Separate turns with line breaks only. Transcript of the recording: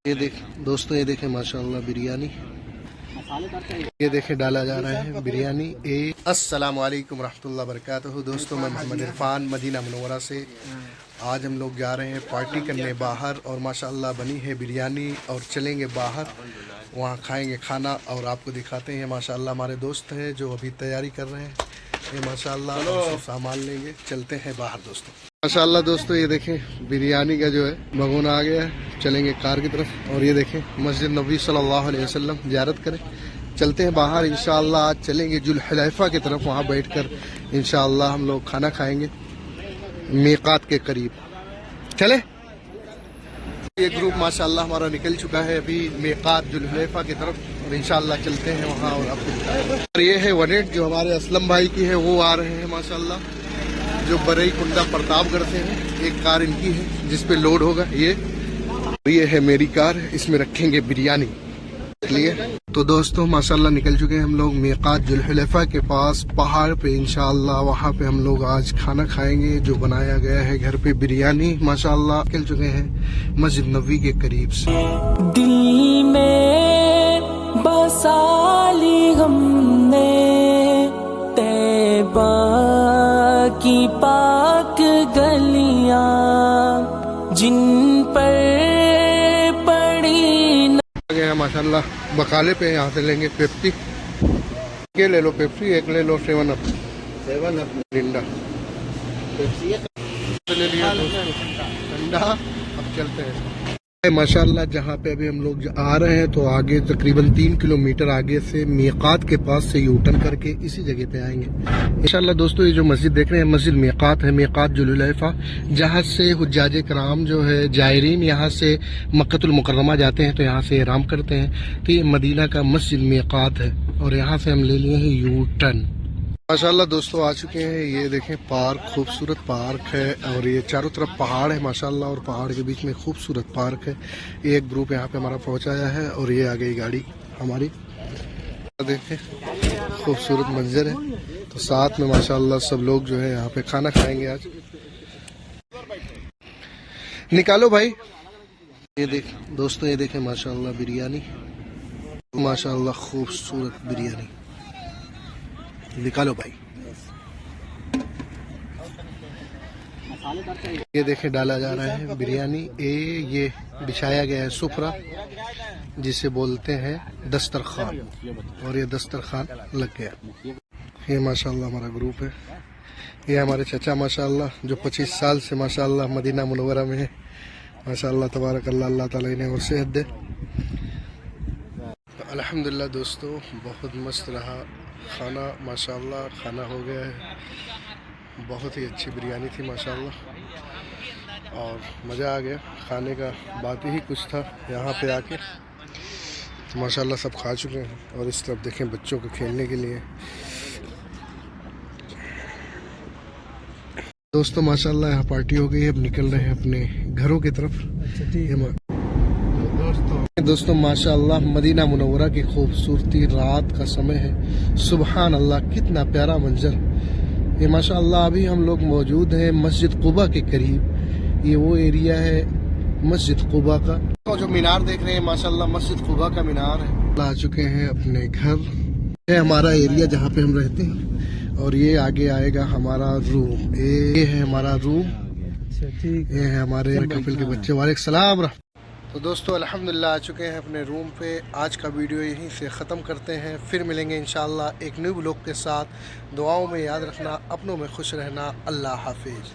ये देख दोस्तों, ये देखें माशाल्लाह बिरयानी, ये देखें डाला जा रहा है बिरयानी। अस्सलाम वालेकुम रहमतुल्लाहि व बरकातहू। दोस्तों मैं मोहम्मद इरफान मदीना मुनव्वरा से आज हम लोग जा रहे हैं पार्टी करने बाहर, और माशाल्लाह बनी है बिरयानी और चलेंगे बाहर, वहाँ खाएंगे खाना और आपको दिखाते हैं। माशाल्लाह हमारे दोस्त हैं जो अभी तैयारी कर रहे हैं, ये माशाल्लाह सामान लेंगे, चलते हैं बाहर दोस्तों। माशाल्लाह दोस्तों ये देखें बिरयानी का जो है भगोना आ गया है, चलेंगे कार की तरफ। और ये देखें मस्जिद नबी सल्लल्लाहु अलैहि वसल्लम ज़ियारत करें, चलते हैं बाहर इंशाअल्लाह। आज चलेंगे जुल हुलैफा की तरफ, वहाँ बैठकर इंशाअल्लाह हम लोग खाना खाएंगे मीकात के करीब। चले, ये ग्रुप माशाअल्लाह हमारा निकल चुका है अभी मीकात जुल हुलैफा की तरफ, और इंशाअल्लाह चलते हैं वहाँ। और आपको ये है 1-8 जो हमारे असलम भाई की है, वो आ रहे हैं माशाअल्लाह, जो बरई कुंडा प्रतापगढ़ से हैं। एक कार इनकी है जिस पे लोड होगा, ये है मेरी कार, इसमें रखेंगे बिरयानी लिए। तो दोस्तों माशाल्लाह निकल चुके हैं हम लोग मीकात जुल हुलैफा के पास पहाड़ पे इंशाअल्लाह। वहाँ पे हम लोग आज खाना खाएंगे जो बनाया गया है घर पे बिरयानी माशाल्लाह। निकल चुके हैं मस्जिद नबी के करीब से।
दिल में बसा ली हमने तैबा की पाक गलियां, जिन पर
माशाल्लाह बकाले पे यहाँ से लेंगे पेप्सी, ये ले लो पेप्सी, एक ले लो 7 अप रिंडा, ले लिया ठंडा। अब चलते हैं माशाल्लाह जहाँ पे अभी हम लोग आ रहे हैं, तो आगे तकरीबन 3 किलोमीटर आगे से मीकात के पास से यू टर्न करके इसी जगह पे आएंगे इंशाल्लाह। दोस्तों ये जो मस्जिद देख रहे हैं मस्जिद मीकात है, मीकात जुल हुलैफा, जहाँ से हुज्जाज कराम जो है जायरीन यहाँ से मक्कतुल मुकर्रमा जाते हैं तो यहाँ से इहराम करते हैं। तो ये मदीना का मस्जिद मीकात है, और यहाँ से हम ले लिए हैं यू टर्न। माशाल्लाह दोस्तों आ चुके हैं, ये देखें पार्क, खूबसूरत पार्क है, और ये चारों तरफ पहाड़ है माशाल्लाह, और पहाड़ के बीच में खूबसूरत पार्क है। एक ग्रुप यहाँ पे हमारा पहुँचाया है, और ये आ गई गाड़ी हमारी, देखें खूबसूरत मंजर है। तो साथ में माशाल्लाह सब लोग जो है यहाँ पे खाना खाएंगे आज। निकालो भाई, ये देख दोस्तों, ये देखें माशाल्लाह बिरयानी, माशाल्लाह खूबसूरत बिरयानी, निकालो भाई। ये देखें डाला जा रहा है बिरयानी। ये बिछाया गया है सुफरा, जिसे बोलते हैं दस्तरखान, और ये दस्तरखान लग गया। ये माशाल्लाह हमारा ग्रुप है, ये हमारे चचा माशाल्लाह जो 25 साल से माशाल्लाह मदीना मुनव्वरा में है माशाल्लाह तबारक अल्लाह, अल्लाह ताला इन्हें और सेहत दे। अल्हम्दुलिल्लाह दोस्तों बहुत मस्त रहा खाना माशाल्लाह, खाना हो गया है, बहुत ही अच्छी बिरयानी थी माशाल्लाह, और मज़ा आ गया खाने का, बात ही कुछ था यहाँ पे आके। तो माशाल्लाह सब खा चुके हैं, और इस तरफ देखें बच्चों को खेलने के लिए। दोस्तों माशाल्लाह यहाँ पार्टी हो गई है, अब निकल रहे हैं अपने घरों की तरफ। दोस्तों माशाल्लाह मदीना मुनव्वरा की खूबसूरती, रात का समय है, सुबहान अल्लाह कितना प्यारा मंजर। ये माशाल्लाह अभी हम लोग मौजूद हैं मस्जिद कुबा के करीब, ये वो एरिया है मस्जिद कुबा का। तो जो मीनार देख रहे हैं माशाल्लाह मस्जिद कुबा का मीनार है। आ चुके हैं अपने घर, ये हमारा एरिया जहाँ पे हम रहते हैं, और ये आगे आएगा हमारा रूम, ये है हमारा रूम, ये है हमारे कपिल के बच्चे। वालेकुम सलाम। तो दोस्तों अल्हम्दुलिल्लाह आ चुके हैं अपने रूम पे। आज का वीडियो यहीं से ख़त्म करते हैं, फिर मिलेंगे इंशाअल्लाह एक न्यू ब्लॉग के साथ। दुआओं में याद रखना, अपनों में खुश रहना। अल्लाह हाफिज़।